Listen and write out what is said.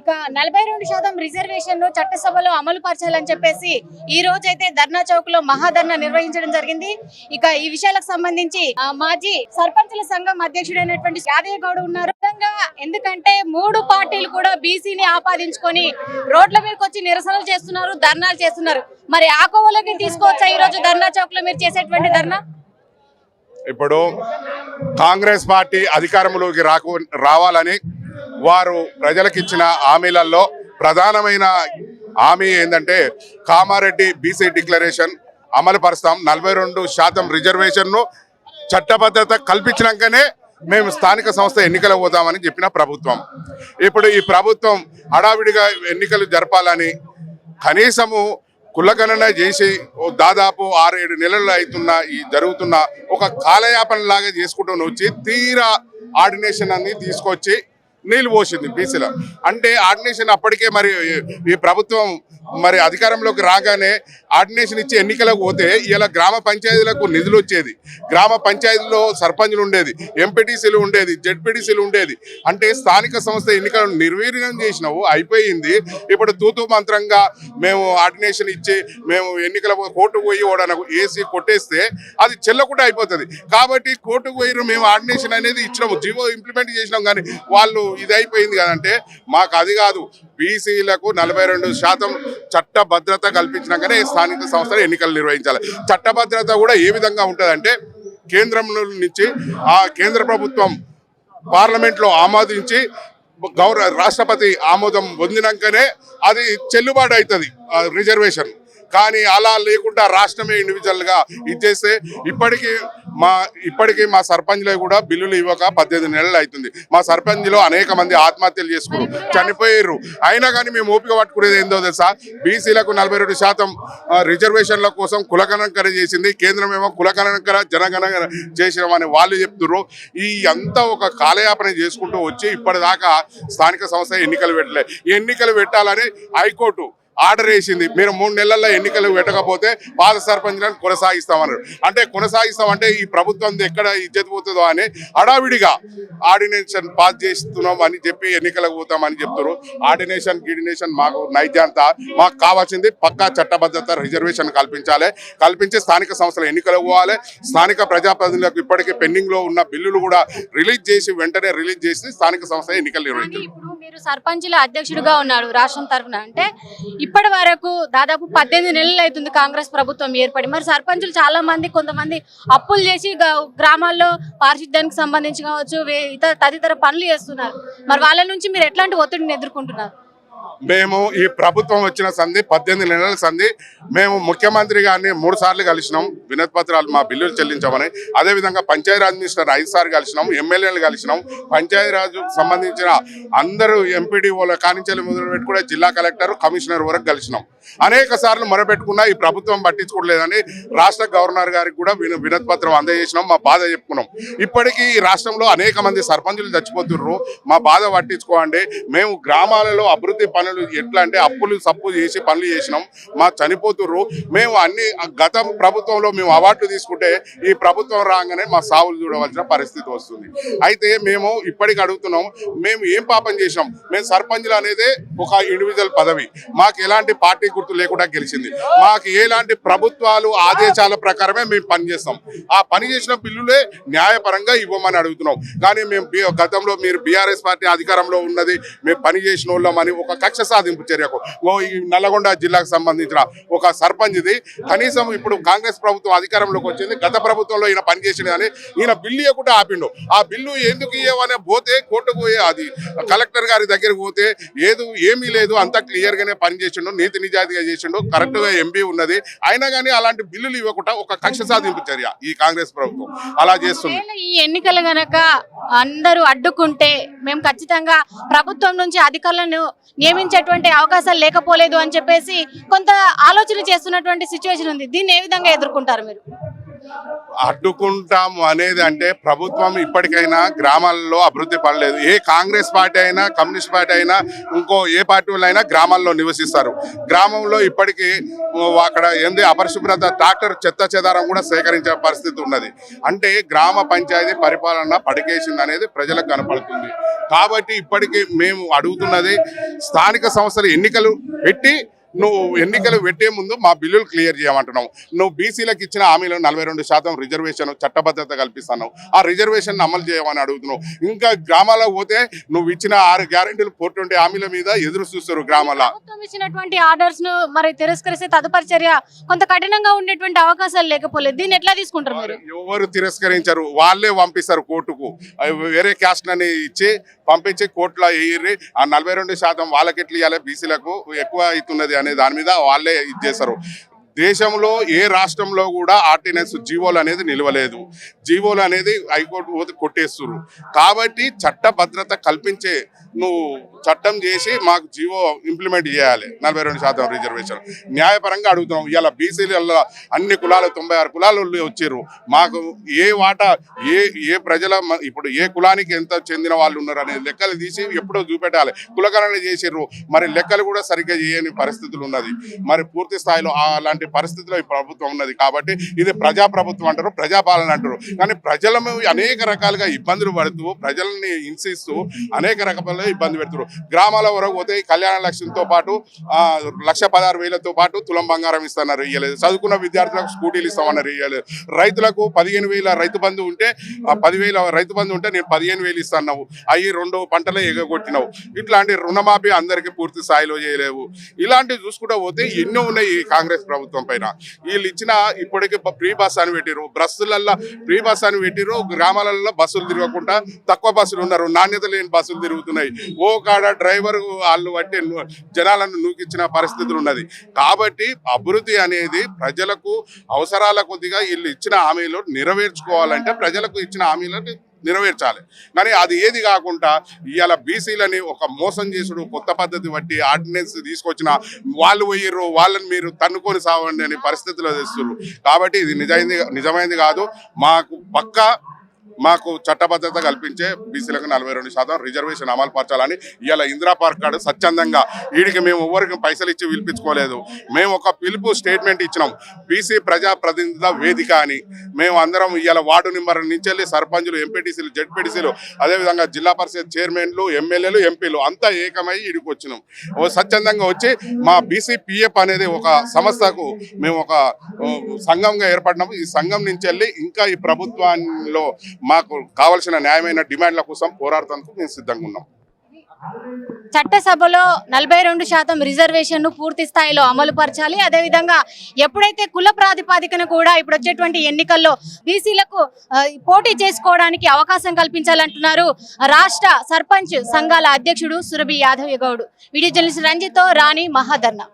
ఇక 42% రిజర్వేషన్ ను చట్టసభలో అమలు పరచాలని చెప్పేసి ఈ రోజు అయితే ధర్నా చౌక్ లో మహాధర్నా నిర్వహించడం జరిగింది. ఇక ఈ విషయాలకు సంబంధించి మాజీ సర్పంచుల సంఘం అధ్యక్షుడైనటువంటి యాదయ్య గౌడ్ ఉన్నారు. ఎందుకంటే 3 పార్టీలు కూడా బీసీని ఆపాదించుకొని రోడ్ల మీదకి వచ్చి నిరసనలు చేస్తున్నారు, ధర్నాలు చేస్తున్నారు. మరి ఆ కోవలోకి తీసుకోవచ్చా ఈ రోజు ధర్నా చౌక్ లో మీరు చేసేటువంటి ధర్నా? ఇప్పుడు కాంగ్రెస్ పార్టీ అధికారంలోకి రావాలని వారు ప్రజలకు ఇచ్చిన హామీలలో ప్రధానమైన హామీ ఏంటంటే కామారెడ్డి బీసీ డిక్లరేషన్ అమలు పరుస్తాం, 42% రిజర్వేషన్ను చట్టబద్ధత కల్పించినాకనే మేము స్థానిక సంస్థ ఎన్నికలు పోతామని చెప్పిన ప్రభుత్వం. ఇప్పుడు ఈ ప్రభుత్వం హడావిడిగా ఎన్నికలు జరపాలని కనీసము కులగణన చేసి దాదాపు 6-7 నెలలు అవుతున్న ఈ జరుగుతున్న ఒక కాలయాపన లాగా చేసుకుంటూ వచ్చి తీరా ఆర్డినేషన్ అన్ని తీసుకొచ్చి నీళ్ళు పోసింది బీసీలో. అంటే ఆర్డినేషన్ అప్పటికే మరి ఈ ప్రభుత్వం మరి అధికారంలోకి రాగానే ఆర్డినేషన్ ఇచ్చి ఎన్నికలకు పోతే ఇలా గ్రామ పంచాయతీలకు నిధులు వచ్చేది, గ్రామ పంచాయతీలో సర్పంచులు ఉండేది, ఎంపీటీసీలు ఉండేది, జెడ్పీటీసీలు ఉండేది. అంటే స్థానిక సంస్థ ఎన్నికలను నిర్వీర్యం చేసినావు, అయిపోయింది. ఇప్పుడు తూతూ మంత్రంగా మేము ఆర్డినేషన్ ఇచ్చి మేము ఎన్నికల కోర్టుకు పోయి ఓడనకు ఏసీ కొట్టేస్తే అది చెల్లకుండా అయిపోతుంది. కాబట్టి కోర్టుకు పోయి మేము ఆర్డినేషన్ అనేది ఇచ్చినాము, జీవో ఇంప్లిమెంట్ చేసినాం. కానీ వాళ్ళు ఇది అయిపోయింది కదంటే మాకు అది కాదు, బీసీలకు 42% చట్టభద్రత కల్పించినాకనే స్థానిక సంస్థలు ఎన్నికలు నిర్వహించాలి. చట్టభద్రత కూడా ఏ విధంగా ఉంటుందంటే కేంద్రం నుంచి ఆ కేంద్ర ప్రభుత్వం పార్లమెంట్లో ఆమోదించి రాష్ట్రపతి ఆమోదం పొందినాకనే అది చెల్లుబాటు అవుతుంది రిజర్వేషన్. కానీ అలా లేకుండా రాష్ట్రమే ఇండివిజువల్గా ఇచ్చేస్తే ఇప్పటికీ మా సర్పంచ్లో కూడా బిల్లులు ఇవ్వక 18 నెలలు అవుతుంది. మా సర్పంచ్లో అనేక మంది ఆత్మహత్యలు చేసుకున్నారు, చనిపోయారు. అయినా కానీ మేము ఓపిక పట్టుకునేది ఏందో తెలుసా, బీసీలకు 42% రిజర్వేషన్ల కోసం కులగణన చేసింది కేంద్రం, ఏమో కులగణన జనగణన చేసినామని వాళ్ళు చెప్తున్నారు. ఈ అంతా ఒక కాలయాపన చేసుకుంటూ వచ్చి ఇప్పటిదాకా స్థానిక సంస్థ ఎన్నికలు పెట్టలే. ఎన్నికలు పెట్టాలని హైకోర్టు ఆర్డర్ వేసింది. మీరు 3 నెలల్లో ఎన్నికలు పెట్టకపోతే పాత సర్పంచ్లను కొనసాగిస్తామన్నారు. అంటే కొనసాగిస్తామంటే ఈ ప్రభుత్వం ఎక్కడ ఇజ్జత్ పోతుందో అని హడావిడిగా ఆర్డినేషన్ పాస్ చేస్తున్నాం అని చెప్పి ఎన్నికలకు పోతామని చెప్తారు. ఆర్డినేషన్ గిడినేషన్ మాకు నైజాంతా, మాకు కావాల్సింది పక్కా చట్టబద్ధత రిజర్వేషన్ కల్పించి స్థానిక సంస్థల ఎన్నికలు పోవాలి. స్థానిక ప్రజాప్రతినిధులకు ఇప్పటికే పెండింగ్ లో ఉన్న బిల్లులు కూడా వెంటనే రిలీజ్ చేసి స్థానిక సంస్థ ఎన్నికలు నిర్వహించారు. మీరు సర్పంచుల అధ్యక్షుడిగా ఉన్నారు రాష్ట్రం తరఫున, అంటే ఇప్పటి వరకు దాదాపు 18 నెలలు అవుతుంది కాంగ్రెస్ ప్రభుత్వం ఏర్పడి. మరి సర్పంచులు చాలా మంది కొంతమంది అప్పులు చేసి గ్రామాల్లో పారిశుద్ధ్యానికి సంబంధించి కావచ్చు తదితర పనులు చేస్తున్నారు. మరి వాళ్ళ నుంచి మీరు ఎట్లాంటి ఒత్తిడిని ఎదుర్కొంటున్నారు? మేము ఈ ప్రభుత్వం వచ్చిన సంధి 18 నెలల సంధి మేము ముఖ్యమంత్రి గారిని 3 సార్లు కలిసినాం, వినతి పత్రాలు మా బిల్లులు చెల్లించామని. అదేవిధంగా పంచాయతీరాజ్ మినిస్టర్ 5 సార్లు కలిసినాం, ఎమ్మెల్యేలు కలిసినాం, పంచాయతీరాజ్ సంబంధించిన అందరూ ఎంపీడీఓల కానించాలి మొదలు పెట్టుకునే జిల్లా కలెక్టర్ కమిషనర్ వరకు కలిసినాం. అనేక సార్లు మొరపెట్టుకున్నా ఈ ప్రభుత్వం పట్టించుకోవట్లేదని రాష్ట్ర గవర్నర్ గారికి కూడా వినతి పత్రం అందజేసినాం, మా బాధ చెప్పుకున్నాం. ఇప్పటికీ ఈ రాష్ట్రంలో అనేక మంది సర్పంచులు చచ్చిపోతున్నారు, మా బాధ పట్టించుకోండి. మేము గ్రామాలలో అభివృద్ధి పనులు ఎట్లా అంటే అప్పులు సప్పు చేసి పనులు చేసినాం, మా చనిపోతుర్రు. మేము అన్ని గత ప్రభుత్వంలో మేము అవార్డులు తీసుకుంటే ఈ ప్రభుత్వం రాగానే మా సావులు చూడవలసిన పరిస్థితి వస్తుంది. అయితే మేము ఇప్పటికి అడుగుతున్నాం, మేము ఏం పాపం చేసినాం? మేము సర్పంచ్లు అనేది ఒక ఇండివిజువల్ పదవి, మాకు ఎలాంటి పార్టీ గుర్తు లేకుండా గెలిచింది, మాకు ఎలాంటి ప్రభుత్వాలు ఆదేశాల ప్రకారమే మేము పనిచేస్తాం. ఆ పని చేసిన బిల్లులే న్యాయపరంగా ఇవ్వమని అడుగుతున్నాం. కానీ మేము గతంలో మీరు బీఆర్ఎస్ పార్టీ అధికారంలో ఉన్నది మేము పని చేసిన వాళ్ళమని ఒక కక్ష సాధింపు చర్యకు ఈ నల్లగొండ జిల్లాకు సంబంధించిన ఒక సర్పంచ్ ఇది. కనీసం ఇప్పుడు కాంగ్రెస్ ప్రభుత్వం అధికారంలోకి వచ్చింది, గత ప్రభుత్వంలో ఈయన పనిచేసింది కానీ ఈయన బిల్లు ఇవ్వకుండా ఆపిండు. ఆ బిల్లు ఎందుకు ఇవ్వనే పోతే కోర్టుకు పోయి అది కలెక్టర్ గారి దగ్గరికి పోతే ఏమీ లేదు, అంతా క్లియర్ గానే పనిచేసిండు, నీతి నిజాయితీగా చేసిండు, కరెక్ట్ గా ఎంపీ ఉన్నది. అయినా కానీ అలాంటి బిల్లులు ఇవ్వకుండా ఒక కక్ష సాధింపు చర్య ఈ కాంగ్రెస్ ప్రభుత్వం అలా చేస్తుంది. ఈ ఎన్నికలు గనక అందరూ అడ్డుకుంటే మేము ఖచ్చితంగా ప్రభుత్వం నుంచి అధికారులను నియమించేటువంటి అవకాశాలు లేకపోలేదు అని చెప్పేసి కొంత ఆలోచన చేస్తున్నటువంటి సిచ్యువేషన్ ఉంది. దీన్ని ఏ విధంగా ఎదుర్కొంటారు మీరు? అడ్డుకుంటాం అనేది అంటే ప్రభుత్వం ఇప్పటికైనా గ్రామాల్లో అభివృద్ధి పడలేదు. ఏ కాంగ్రెస్ పార్టీ అయినా, కమ్యూనిస్ట్ పార్టీ అయినా, ఇంకో ఏ పార్టీ వాళ్ళైనా గ్రామాల్లో నివసిస్తారు. గ్రామంలో ఇప్పటికీ అక్కడ ఏంది అపరిశుభ్రత, ట్రాక్టర్ చెత్త చెదారం కూడా సేకరించే పరిస్థితి ఉన్నది. అంటే గ్రామ పంచాయతీ పరిపాలన పడికేసింది అనేది ప్రజలకు కనపడుతుంది. కాబట్టి ఇప్పటికీ మేము అడుగుతున్నది, స్థానిక సంస్థల ఎన్నికలు పెట్టి నువ్వు ఎన్నికలు పెట్టే ముందు మా బిల్లులు క్లియర్ చేయమంటున్నావు. నువ్వు బీసీలకు ఇచ్చిన హామీలో 42% రిజర్వేషన్ చట్టబద్ధత కల్పిస్తున్నావు. ఆ రిజర్వేషన్ అమలు చేయమని అడుగుతున్నావు. ఇంకా గ్రామాలకు పోతే నువ్వు ఇచ్చిన 6 గ్యారెంటీలు 420 హామీల మీద ఎదురు చూస్తారు గ్రామాల్లో. ప్రభుత్వం ఇచ్చినటువంటి ఆర్డర్స్ ను మరి తిరస్కరిస్తే తదుపరి చర్య కొంత కఠినంగా ఉండేటువంటి అవకాశాలు లేకపోలేదు. దీన్ని ఎట్లా తీసుకుంటారు మీరు? ఎవరు తిరస్కరించారు, వాళ్ళే పంపిస్తారు కోర్టుకు. వేరే క్యాస్ట్ అని ఇచ్చి పంపించి కోర్టులో వేయర్రి. ఆ 42% వాళ్ళకి ఎట్లా ఇవ్వాలి, బీసీలకు ఎక్కువ అవుతున్నది అనే దాని మీద వాళ్ళే ఇది చేస్తారు. దేశంలో ఏ రాష్ట్రంలో కూడా ఆర్డినెన్స్ జీవోలు అనేది నిలవలేదు. జీవోలు అనేది హైకోర్టు పోతే కొట్టేస్తున్నారు. కాబట్టి చట్టభద్రత కల్పించే నువ్వు చట్టం చేసి మాకు జీవో ఇంప్లిమెంట్ చేయాలి. 42% రిజర్వేషన్ న్యాయపరంగా అడుగుతున్నాం. ఇలా బీసీలలో అన్ని కులాలు 96 కులాలు వచ్చారు. మాకు ఏ వాటా ఏ ప్రజల ఇప్పుడు ఏ కులానికి ఎంత చెందిన వాళ్ళు ఉన్నారు అనే లెక్కలు తీసి ఎప్పుడో చూపెట్టాలి. కులకరణ చేసిర్రు, మరి లెక్కలు కూడా సరిగ్గా చేయని పరిస్థితులు ఉన్నది. మరి పూర్తి స్థాయిలో అలాంటి పరిస్థితిలో ఈ ప్రభుత్వం ఉన్నది. కాబట్టి ఇది ప్రజాప్రభుత్వం అంటారు, ప్రజాపాలన అంటారు. కానీ ప్రజలను అనేక రకాలుగా ఇబ్బందులు పడుతూ, ప్రజల్ని హింసిస్తూ అనేక రకాల ఇబ్బంది పెడుతున్నారు. గ్రామాల వరకు పోతే కళ్యాణ లక్ష్యంతో పాటు 1,16,000తో పాటు తులం బంగారం ఇస్తున్నారు, ఇయ్యలేదు. చదువుకున్న విద్యార్థులకు స్కూటీలు ఇస్తామన్నారు, ఇయ్యలేదు. రైతులకు 15,000 రైతు బంధు ఉంటే 10,000 రైతు బంధు ఉంటే నేను 15,000 ఇస్తున్నావు, అవి 2 పంటలే ఎగగొట్టినావు. ఇట్లాంటి రుణమాఫీ అందరికీ పూర్తి స్థాయిలో చేయలేవు. ఇలాంటివి చూసుకుంటూ పోతే ఎన్నో ఉన్నాయి ఈ కాంగ్రెస్ ప్రభుత్వం పైన. వీళ్ళు ఇచ్చిన ఇప్పటికీ ఫ్రీ బస్ అని పెట్టిరు, బస్సులల్లో ఫ్రీ బస్ అని పెట్టిరు. గ్రామాలలో బస్సులు తిరగకుండా తక్కువ బస్సులు ఉన్నారు, నాణ్యత లేని బస్సులు తిరుగుతున్నాయి. ఓ కాడ డ్రైవర్ వాళ్ళు బట్టి జనాలను నూకిచ్చిన పరిస్థితులు ఉన్నది. కాబట్టి అభివృద్ధి అనేది ప్రజలకు అవసరాల కొద్దిగా వీళ్ళు ఇచ్చిన హామీలు నెరవేర్చుకోవాలంటే ప్రజలకు ఇచ్చిన హామీలను నెరవేర్చాలి. కానీ అది ఏది కాకుండా ఇవాళ బీసీలని ఒక మోసం చేసుడు, కొత్త పద్ధతి బట్టి ఆర్డినెన్స్ తీసుకొచ్చిన వాళ్ళు పోయిర్రు, వాళ్ళని మీరు తన్నుకొని సావండి అనే పరిస్థితిలో తెస్తున్నారు. కాబట్టి ఇది నిజమైంది కాదు. మాకు చట్టబద్ధత కల్పించే బీసీలకు 42% రిజర్వేషన్ అమలు పరచాలని ఇవాళ ఇందిరా పార్క్ కాడ స్వచ్ఛందంగా వీడికి మేము ఎవరికి పైసలు ఇచ్చి పిలిపించుకోలేదు. మేము ఒక పిలుపు స్టేట్మెంట్ ఇచ్చినాం, బీసీ ప్రజాప్రతినిధుల వేదిక అని. మేము అందరం ఇవాళ వార్డు నెంబర్ నుంచి వెళ్ళి సర్పంచులు, ఎంపీటీసీలు, జెడ్పీటీసీలు, అదేవిధంగా జిల్లా పరిషత్ చైర్మన్లు, ఎమ్మెల్యేలు, ఎంపీలు అంతా ఏకమై వీడికి వచ్చినాం. స్వచ్ఛందంగా వచ్చి మా బీసీ పిఎఫ్ అనేది ఒక సంస్థకు మేము ఒక సంఘంగా ఏర్పడినాము. ఈ సంఘం నుంచి వెళ్ళి ఇంకా ఈ ప్రభుత్వంలో మాకు కావాల్సిన న్యాయమైన డిమాండ్ల కోసం పోరాడటానికి మేము సిద్ధంగా ఉన్నాం. చట్టసభలో 42% రిజర్వేషన్ ను పూర్తి స్థాయిలో అమలు పరచాలి. అదేవిధంగా ఎప్పుడైతే కుల ప్రాతిపాదికన కూడా ఇప్పుడు వచ్చేటువంటి ఎన్నికల్లో బీసీలకు పోటీ చేసుకోవడానికి అవకాశం కల్పించాలంటున్నారు రాష్ట్ర సర్పంచ్ సంఘాల అధ్యక్షుడు సురభి యాదవ్ గౌడ్. వీడియో జర్నలిస్ట్ రంజిత్తో రాణి, మహాధర్నా.